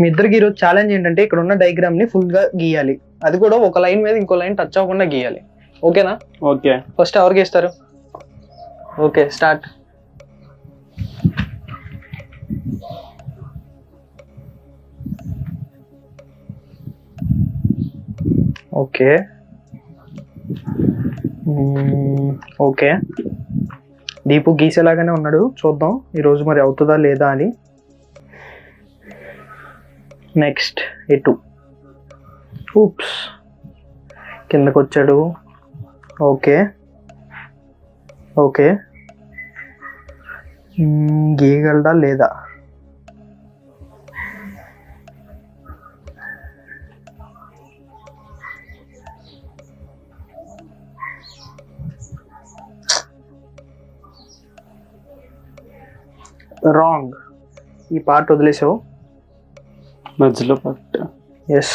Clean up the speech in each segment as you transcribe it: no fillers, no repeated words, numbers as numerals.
మీ ఇద్దరికి ఈరోజు ఛాలెంజ్ ఏంటంటే ఇక్కడ ఉన్న డయాగ్రామ్ ని ఫుల్ గా గీయాలి, అది కూడా ఒక లైన్ మీద ఇంకో లైన్ టచ్ అవ్వకుండా గీయాలి. ఓకేనా? ఓకే. ఫస్ట్ ఎవరు గీస్తారు? Okay, start. Okay okay, Deepu గీసేలాగానే ఉన్నాడు, చూద్దాం ఈరోజు మరి అవుతుందా లేదా అని. నెక్స్ట్ ఎటు, ఊప్స్, కిందకు వచ్చాడు. ఓకే ఓకే, గీయగలడా లేదా? రాంగ్, ఈ పార్ట్ వదిలేసావు, మధ్యలో part. Yes,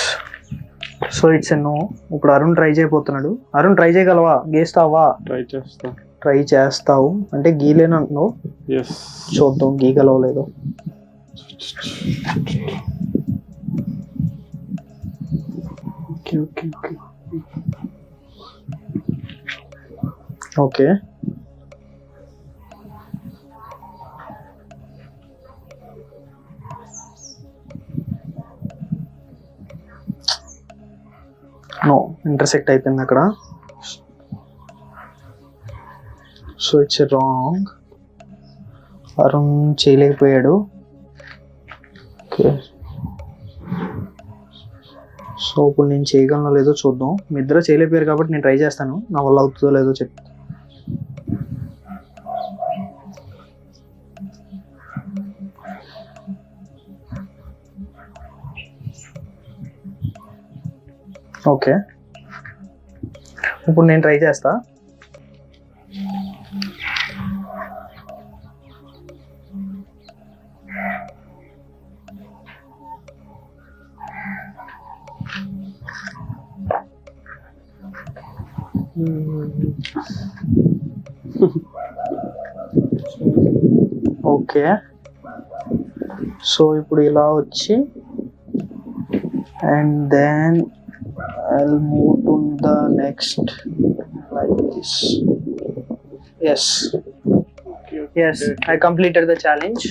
so it's a no. ఇప్పుడు అరుణ్ ట్రై చేయబోతున్నాడు. అరుణ్ ట్రై చేయగలవా? గీస్తావా? ట్రై చేస్తావు అంటే గీలేను అంటున్నావు. చూద్దాం గీగలవో లేదో. ఓకే, నో, ఇంటర్సెక్ట్ అయిపోయింది అక్కడ. సో ఇట్స్ రాంగ్, అరుణ్ చేయలేకపోయాడు. ఓకే, సో ఇప్పుడు నేను చేయగలనో లేదో చూద్దాం. మీ ఇద్దరు చేయలేకపోయారు కాబట్టి నేను ట్రై చేస్తాను, నా వల్ల అవుతుందో లేదో చెప్పు. ఓకే, ఇప్పుడు నేను ట్రై చేస్తా. ఓకే, సో ఇప్పుడు ఇలా వచ్చి and then I'll move to the next like this. Yes, I completed the challenge.